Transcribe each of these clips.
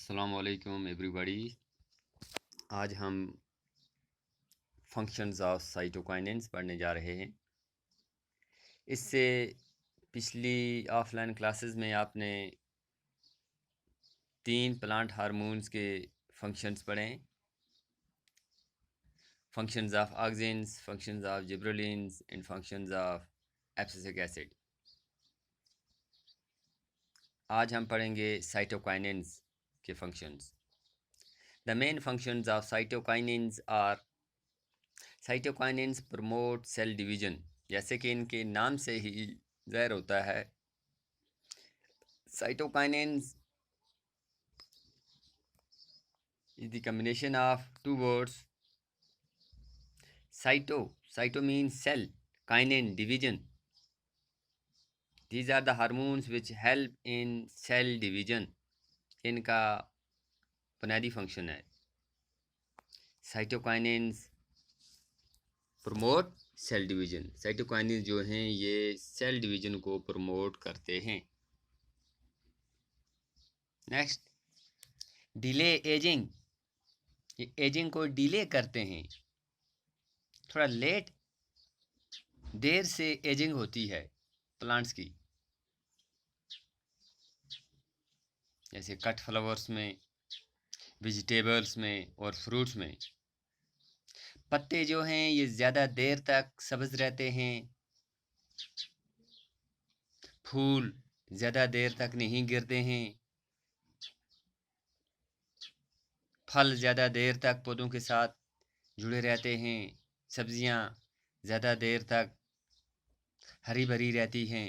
अस्सलाम वालेकुम एवरीबॉडी। आज हम फंक्शंस ऑफ साइटोकाइनेंस पढ़ने जा रहे हैं। इससे पिछली ऑफलाइन क्लासेस में आपने 3 प्लांट हार्मोन्स के फंक्शंस पढ़े हैं। Functions of auxins, functions of gibberellins and functions of abscisic acid. आज हम पढ़ेंगे साइटोकाइनेंस के functions. The main functions of cytokinins are cytokinins promote cell division, जैसे कि इनके नाम से ही ज़ाहिर होता है। Cytokinins is the combination of two words. Cyto means cell, kinin division. These are the hormones which help in cell division. इनका बुनियादी फंक्शन है। Cytokinins promote cell division. Cytokinins जो हैं ये सेल डिवीजन को प्रमोट करते हैं। Next, delay ageing. ये एजिंग को डिले करते हैं। थोड़ा लेट, देर से एजिंग होती है प्लांट्स की, जैसे कट फ्लावर्स में, वेजिटेबल्स में और फ्रूट्स में। पत्ते जो हैं ये ज़्यादा देर तक सब्ज रहते हैं। फूल ज़्यादा देर तक नहीं गिरते हैं। फल ज़्यादा देर तक पौधों के साथ जुड़े रहते हैं। सब्जियां ज़्यादा देर तक हरी भरी रहती हैं।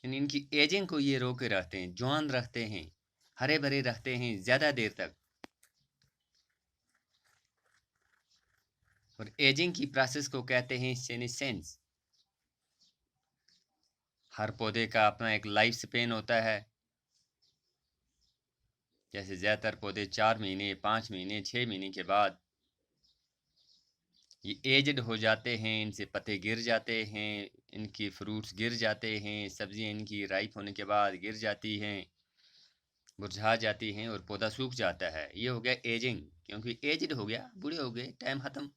इनकी एजिंग को ये रोके रखते हैं, जवान रखते हैं, हरे भरे रखते हैं ज़्यादा देर तक। और एजिंग की प्रोसेस को कहते हैं सेनेसेंस। हर पौधे का अपना एक लाइफ स्पेन होता है। जैसे ज़्यादातर पौधे 4 महीने, 5 महीने, 6 महीने के बाद ये एजड हो जाते हैं। इनसे पत्ते गिर जाते हैं, इनकी फ्रूट्स गिर जाते हैं, सब्जियां इनकी राइप होने के बाद गिर जाती हैं, मुरझा जाती हैं और पौधा सूख जाता है। ये हो गया एजिंग, क्योंकि एजड हो गया, बूढ़े हो गए, टाइम ख़त्म।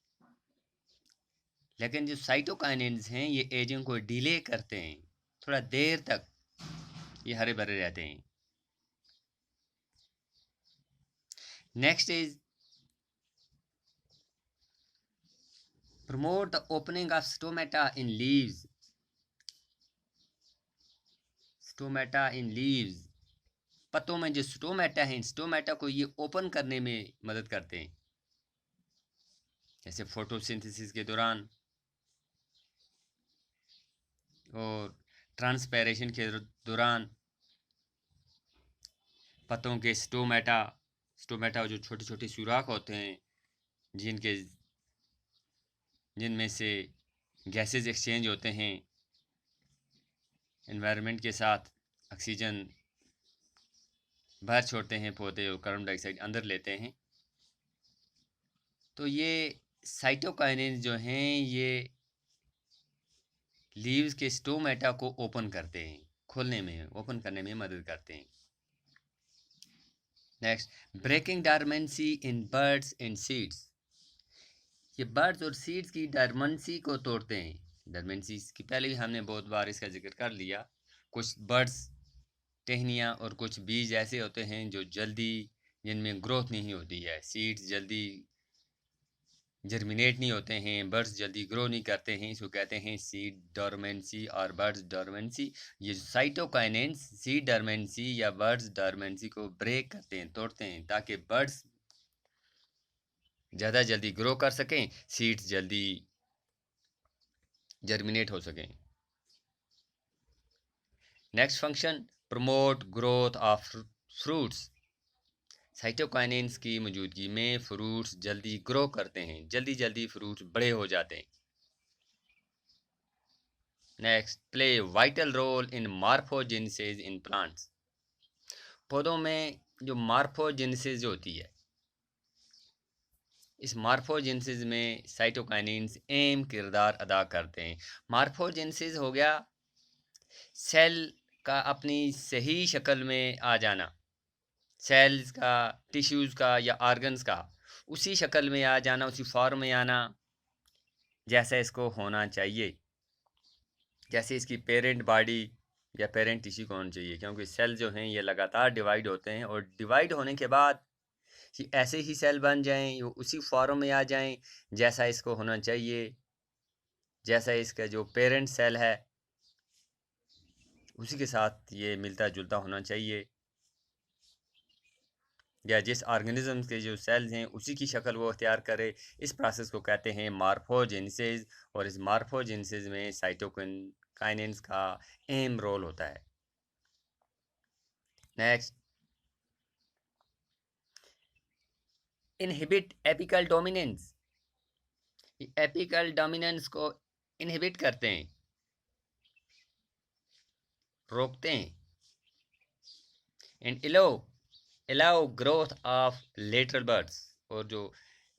लेकिन जो साइटोकाइनेंस हैं ये एजिंग को डिले करते हैं, थोड़ा देर तक ये हरे भरे रहते हैं। Next is promote the opening of stomata in leaves. Stomata in leaves, पत्तों में जो स्टोमेटा है, स्टोमेटा को ये ओपन करने में मदद करते हैं। जैसे फोटोसिंथेसिस के दौरान और ट्रांसपैरेशन के दौरान पत्तों के स्टोमेटा जो छोटे छोटे सुराख होते हैं, जिनमें से गैसेस एक्सचेंज होते हैं, एनवायरनमेंट के साथ ऑक्सीजन बाहर छोड़ते हैं पौधे और कार्बन डाइऑक्साइड अंदर लेते हैं। तो ये साइटोकाइनेंस जो हैं ये लीव्स के स्टोमेटा को ओपन करते हैं, खोलने में, ओपन करने में मदद करते हैं। Next, breaking dormancy in birds and seeds. ये बर्ड्स और सीड्स की डॉर्मेंसी को तोड़ते हैं। डॉर्मेंसी की पहले ही हमने बहुत बार इसका जिक्र कर लिया। कुछ बर्ड्स, टहनियाँ और कुछ बीज ऐसे होते हैं जो जल्दी, जिनमें ग्रोथ नहीं होती है। सीड्स जल्दी जर्मिनेट नहीं होते हैं, बर्ड्स जल्दी ग्रो नहीं करते हैं, इसको कहते हैं सीड डॉर्मेंसी और बर्ड्स डॉर्मेंसी। ये साइटोकाइनेंस सीड डॉर्मेंसी या बर्ड्स डॉर्मेंसी को ब्रेक करते हैं, तोड़ते हैं, ताकि बर्ड्स ज़्यादा जल्दी ग्रो कर सकें, सीड्स जल्दी जर्मिनेट हो सकें। Next function, promote growth of fruits. Cytokinins की मौजूदगी में फ्रूट्स जल्दी ग्रो करते हैं, जल्दी जल्दी फ्रूट्स बड़े हो जाते हैं। Next, play vital role in morphogenesis in plants. पौधों में जो मार्फोजेनेसिस होती है, इस मार्फोजेनेसिस में साइटोकाइनेंस अहम किरदार अदा करते हैं। मार्फोजेनेसिस हो गया सेल का अपनी सही शक्ल में आ जाना, सेल्स का, टिश्यूज़ का या ऑर्गन्स का उसी शक्ल में आ जाना, उसी फॉर्म में आना जैसा इसको होना चाहिए, जैसे इसकी पेरेंट बॉडी या पेरेंट टिश्यू को होना चाहिए। क्योंकि सेल जो हैं ये लगातार डिवाइड होते हैं और डिवाइड होने के बाद कि ऐसे ही सेल बन जाएं, वो उसी फॉर्म में आ जाएं जैसा इसको होना चाहिए, जैसा इसका जो पेरेंट सेल है उसी के साथ ये मिलता जुलता होना चाहिए, या जिस ऑर्गेनिज्म के जो सेल्स हैं उसी की शक्ल वो अख्तियार करे। इस प्रोसेस को कहते हैं मॉर्फोजेनेसिस, और इस मॉर्फोजेनेसिस में साइटोकाइनेंस का अहम रोल होता है। Next, inhibit apical dominance. Apical dominance को इनहिबिट करते हैं, रोकते हैं। And allow growth of lateral birds, और जो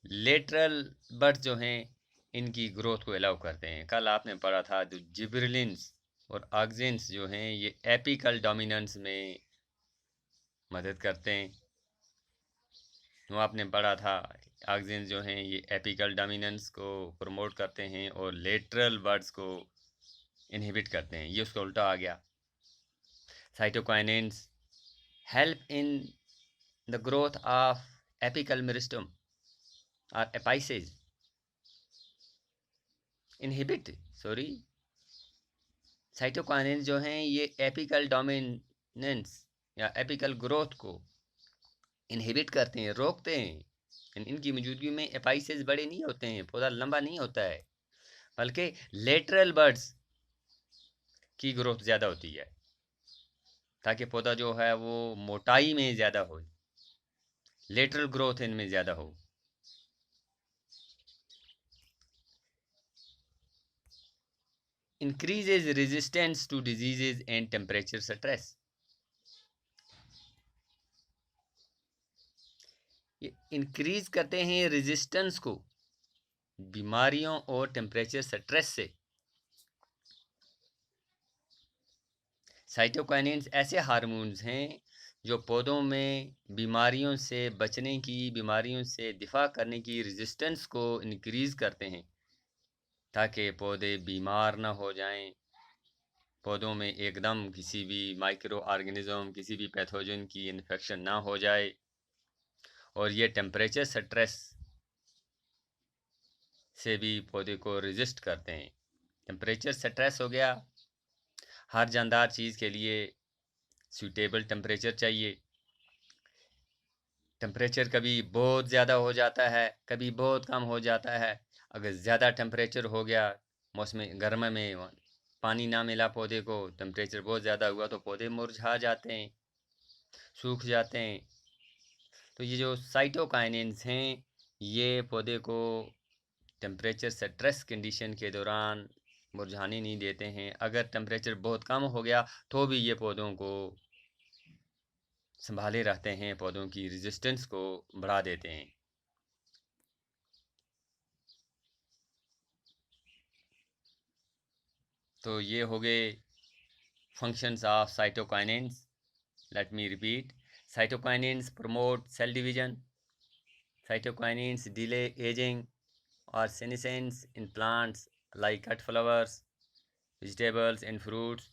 लेटरल बर्ड्स जो हैं इनकी ग्रोथ को अलाउ करते हैं। कल आपने पढ़ा था जो जिबरेलिन्स और ऑक्सिन्स जो हैं ये एपिकल डोमिनेंस में मदद करते हैं। वो आपने पढ़ा था ऑक्सिन्स जो हैं ये एपिकल डोमिनेंस को प्रमोट करते हैं और लेटरल बर्ड्स को इनहिबिट करते हैं। ये उसका उल्टा आ गया। Cytokinins help in the growth of apical meristem or apices, inhibit cytokinins जो हैं ये एपिकल डोमिनेंस या एपिकल ग्रोथ को इनहिबिट करते हैं, रोकते हैं। इनकी मौजूदगी में एपाइसेस बड़े नहीं होते हैं, पौधा लंबा नहीं होता है, बल्कि लेटरल बर्ड्स की ग्रोथ ज़्यादा होती है ताकि पौधा जो है वो मोटाई में ज़्यादा हो, लेटरल ग्रोथ इनमें ज़्यादा हो। increases resistance to diseases and temperature stress। ये इंक्रीज करते हैं रेजिस्टेंस को बीमारियों और टेम्परेचर स्ट्रेस से। साइटोकाइनेंस ऐसे हार्मोन्स हैं जो पौधों में बीमारियों से बचने की, बीमारियों से दिफा करने की रेजिस्टेंस को इंक्रीज करते हैं ताकि पौधे बीमार ना हो जाएं, पौधों में एकदम किसी भी माइक्रो ऑर्गेनिज्म, किसी भी पैथोजन की इन्फेक्शन ना हो जाए। और ये टेम्परेचर स्ट्रेस से भी पौधे को रेजिस्ट करते हैं। टेम्परेचर स्ट्रेस हो गया, हर जानदार चीज़ के लिए सूटेबल टेम्परेचर चाहिए। टेम्परेचर कभी बहुत ज़्यादा हो जाता है, कभी बहुत कम हो जाता है। अगर ज़्यादा टेम्परेचर हो गया, मौसम गर्मा में पानी ना मिला पौधे को, टेम्परेचर बहुत ज़्यादा हुआ तो पौधे मुरझा जाते हैं, सूख जाते हैं। तो ये जो साइटोकाइनेंस हैं ये पौधे को टेम्परेचर स्ट्रेस कंडीशन के दौरान मुरझाने नहीं देते हैं। अगर टेम्परेचर बहुत कम हो गया तो भी ये पौधों को संभाले रहते हैं, पौधों की रेजिस्टेंस को बढ़ा देते हैं। तो ये हो गए functions of cytokinins. Let me repeat. Cytokinins promote cell division, cytokinins delay ageing or senescence in plants like cut flowers, vegetables and fruits,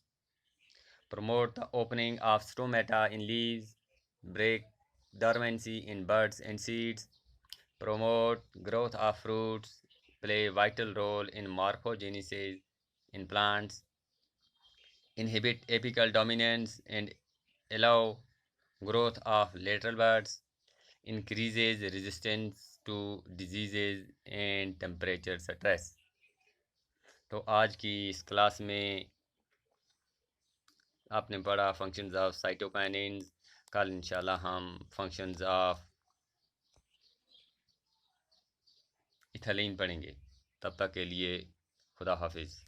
promote the opening of stomata in leaves, break dormancy in buds and seeds, promote growth of fruits, play vital role in morphogenesis in plants, inhibit apical dominance and allow growth of lateral buds, increases resistance to diseases and temperature stress। तो आज की इस class में आपने पढ़ा functions of cytokinins. कल इंशाल्लाह हम फंक्शंस ऑफ इथालीन पढ़ेंगे। तब तक के लिए खुदा हाफिज़।